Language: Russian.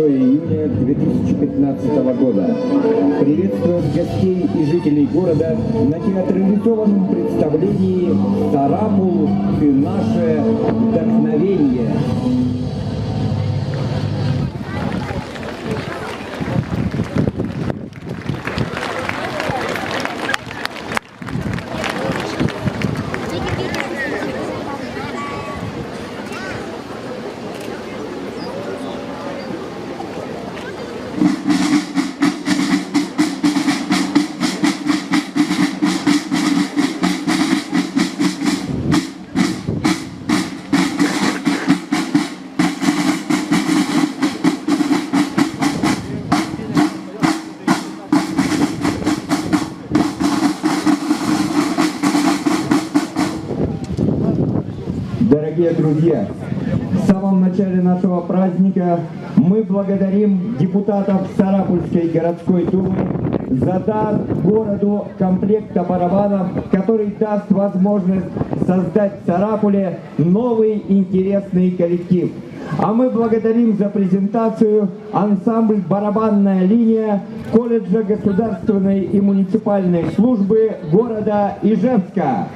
июня 2015 года. Приветствуем гостей и жителей города на театрализованном представлении «Сарапул. Ты наше вдохновение». Дорогие друзья, в самом начале нашего праздника мы благодарим депутатов Сарапульской городской думы за дар городу комплекта барабанов, который даст возможность создать в Сарапуле новый интересный коллектив. А мы благодарим за презентацию ансамбль «Барабанная линия» колледжа государственной и муниципальной службы города Ижевска.